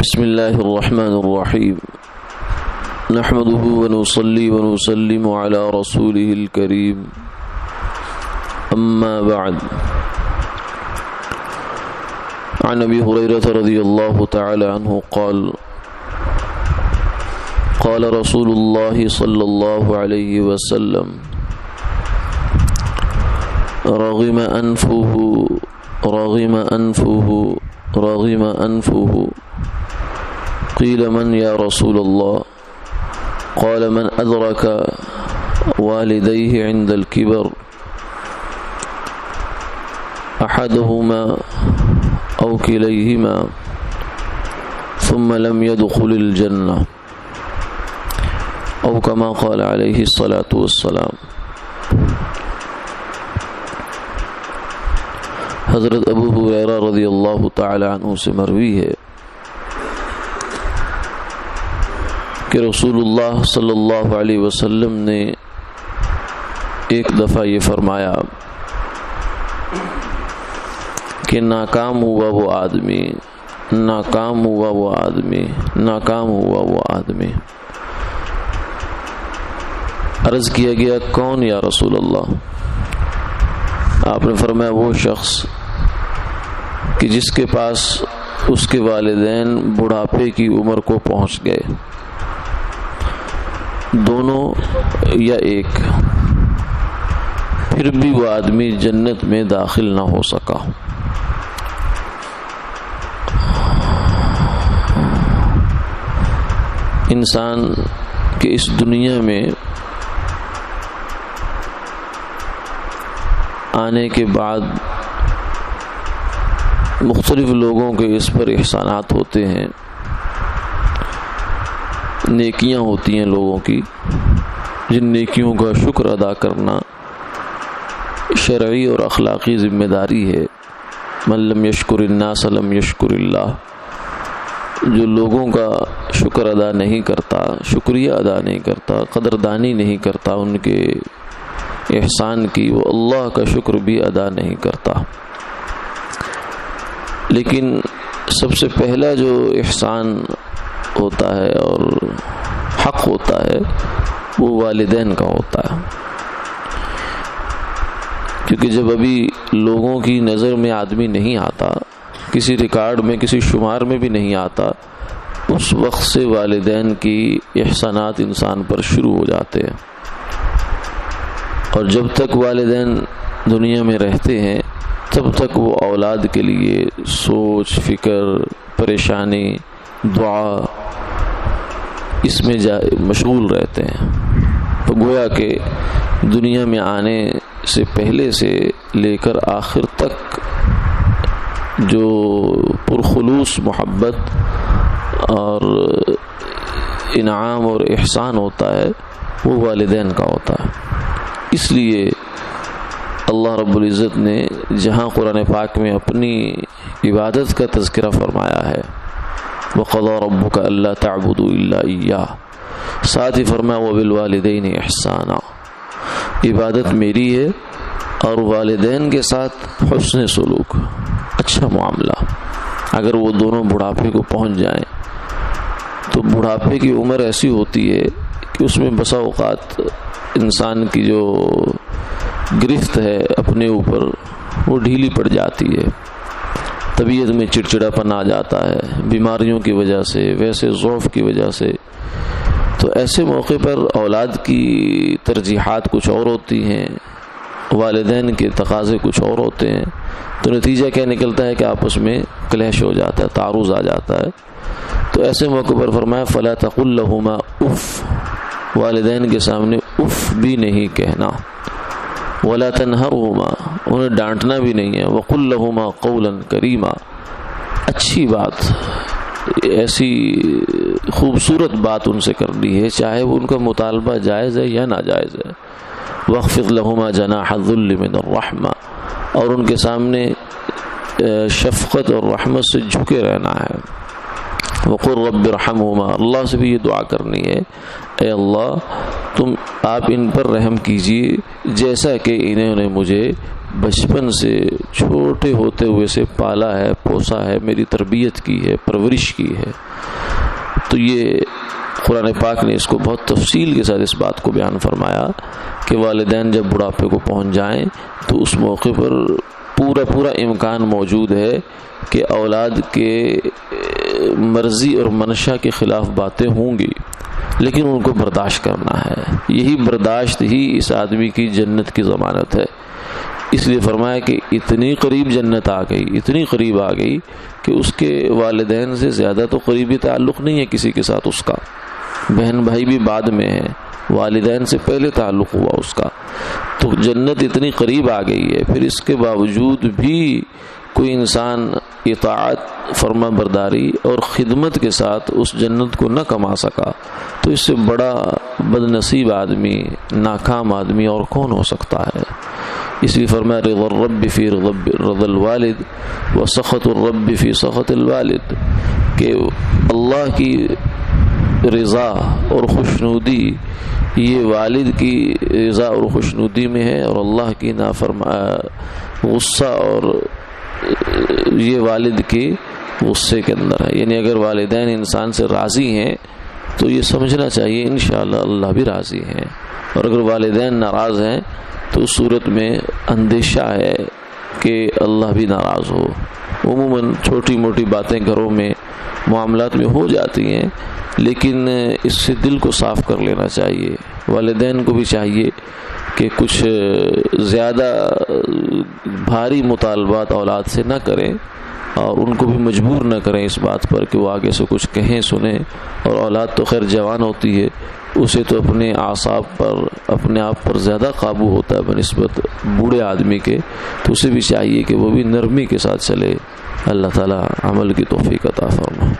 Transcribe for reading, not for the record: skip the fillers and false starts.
بسم الله الرحمن الرحيم نحمده ونصلي ونسلم على رسوله الكريم أما بعد عن أبي هريرة رضي الله تعالى عنه قال قال رسول الله صلى الله عليه وسلم رغم أنفه قيل من يا رسول الله قال من أدرك والديه عند الكبر أحدهما أو كليهما ثم لم يدخل الجنة أو كما قال عليه الصلاة والسلام۔ حضرت ابو ہریرہ رضی اللہ تعالی عنہ سے مروی ہے کہ رسول اللہ صلی اللہ علیہ وسلم نے ایک دفعہ یہ فرمایا کہ ناکام ہوا وہ آدمی۔ عرض کیا گیا کون یا رسول اللہ؟ آپ نے فرمایا وہ شخص کہ جس کے پاس اس کے والدین بڑھاپے کی عمر کو پہنچ گئے، دونوں یا ایک، پھر بھی وہ آدمی جنت میں داخل نہ ہو سکا۔ انسان کے اس دنیا میں آنے کے بعد مختلف لوگوں کے اس پر احسانات ہوتے ہیں، نیکیاں ہوتی ہیں لوگوں کی، جن نیکیوں کا شکر ادا کرنا شرعی اور اخلاقی ذمہ داری ہے۔ من لم یشکر الناس لم یشکر اللہ، جو لوگوں کا شکر ادا نہیں کرتا، شکریہ ادا نہیں کرتا، قدردانی نہیں کرتا ان کے احسان کی، وہ اللہ کا شکر بھی ادا نہیں کرتا۔ لیکن سب سے پہلا جو احسان ہوتا ہے اور حق ہوتا ہے وہ والدین کا ہوتا ہے، کیونکہ جب ابھی لوگوں کی نظر میں آدمی نہیں آتا، کسی ریکارڈ میں کسی شمار میں بھی نہیں آتا، اس وقت سے والدین کی احسانات انسان پر شروع ہو جاتے ہیں، اور جب تک والدین دنیا میں رہتے ہیں تب تک وہ اولاد کے لیے سوچ، فکر، پریشانی، دعا اس میں مشغول رہتے ہیں۔ تو گویا کہ دنیا میں آنے سے پہلے سے لے کر آخر تک جو پرخلوص محبت اور انعام اور احسان ہوتا ہے وہ والدین کا ہوتا ہے۔ اس لیے اللہ رب العزت نے جہاں قرآن پاک میں اپنی عبادت کا تذکرہ فرمایا ہے وَقَضَىٰ رَبُّكَ أَلَّا تَعْبُدُوا إِلَّا إِيَّاهُ، ساتھ ہی فرمایا وَبِالْوَالِدَيْنِ إِحْسَانًا، عبادت میری ہے اور والدین کے ساتھ حسن سلوک، اچھا معاملہ۔ اگر وہ دونوں بڑھاپے کو پہنچ جائیں تو بڑھاپے کی عمر ایسی ہوتی ہے کہ اس میں بسا اوقات انسان کی جو گرفت ہے اپنے اوپر وہ ڈھیلی پڑ جاتی ہے، طبیعت میں چڑچڑا پن آ جاتا ہے، بیماریوں کی وجہ سے، ویسے ضعف کی وجہ سے۔ تو ایسے موقع پر اولاد کی ترجیحات کچھ اور ہوتی ہیں، والدین کے تقاضے کچھ اور ہوتے ہیں، تو نتیجہ کیا نکلتا ہے کہ آپس میں کلیش ہو جاتا ہے، تعارض آ جاتا ہے۔ تو ایسے موقع پر فرمایا فَلَا تَقُلْ لَهُمَا اُف، والدین کے سامنے اف بھی نہیں کہنا، وَلَا تَنْهَرْهُمَا، انہیں ڈانٹنا بھی نہیں ہے، وَقُلْ لَهُمَا قَوْلًا كَرِيمًا، اچھی بات، ایسی خوبصورت بات ان سے کرنی ہے، چاہے وہ ان کا مطالبہ جائز ہے یا ناجائز ہے۔ وَاخْفِضْ لَهُمَا جَنَاحَ الذُّلِّ مِنَ الرَّحْمَةِ، اور ان کے سامنے شفقت اور رحمت سے جھکے رہنا ہے۔ وَقُلْ رَبِّ ارْحَمْهُمَا، اللہ سے بھی یہ دعا کرنی ہے، اے اللہ آپ ان پر رحم کیجئے جیسا کہ انہوں نے مجھے بچپن سے چھوٹے ہوتے ہوئے سے پالا ہے، پوسا ہے، میری تربیت کی ہے، پرورش کی ہے. تو یہ قرآن پاک نے اس کو بہت تفصیل کے ساتھ اس بات کو بیان فرمایا کہ والدین جب بڑھاپے کو پہنچ جائیں تو اس موقع پر پورا امکان موجود ہے کہ اولاد کے مرضی اور منشا کے خلاف باتیں ہوں گی، لیکن ان کو برداشت کرنا ہے. یہی برداشت ہی اس آدمی کی جنت کی ضمانت ہے. اس لیے فرمایا کہ اتنی قریب جنت آ گئی، اتنی قریب آ گئی کہ اس کے والدین سے زیادہ تو قریبی تعلق نہیں ہے کسی کے ساتھ اس کا. بہن بھائی بھی بعد میں ہے، والدین سے پہلے تعلق ہوا اس کا. تو جنت اتنی قریب آ گئی ہے، پھر اس کے باوجود بھی کوئی انسان اطاعت، فرما برداری اور خدمت کے ساتھ اس جنت کو نہ کما سکا تو اس سے بڑا بد نصیب آدمی، ناکام آدمی اور کون ہو سکتا ہے. اس لیے فرمایا رضا الرب فی رضا الوالد و سخط الرب فی سخط الوالد، کہ اللہ کی رضا اور خوشنودی یہ والد کی رضا اور خوشنودی میں ہے، اور اللہ کی غصہ اور یہ والد کے غصے کے اندر ہے. یعنی اگر والدین انسان سے راضی ہیں تو یہ سمجھنا چاہیے انشاءاللہ اللہ بھی راضی ہیں، اور اگر والدین ناراض ہیں تو اس صورت میں اندیشہ ہے کہ اللہ بھی ناراض ہو. عموماً چھوٹی موٹی باتیں گھروں میں معاملات میں ہو جاتی ہیں، لیکن اس سے دل کو صاف کر لینا چاہیے. والدین کو بھی چاہیے کہ کچھ زیادہ بھاری مطالبات اولاد سے نہ کریں، اور ان کو بھی مجبور نہ کریں اس بات پر کہ وہ آگے سے کچھ کہیں سنیں. اور اولاد تو خیر جوان ہوتی ہے، اسے تو اپنے اعصاب پر، اپنے آپ پر زیادہ قابو ہوتا ہے بنسبت بوڑھے آدمی کے. تو اسے بھی چاہیے کہ وہ بھی نرمی کے ساتھ چلے. اللہ تعالی عمل کی توفیق عطا فرمائے.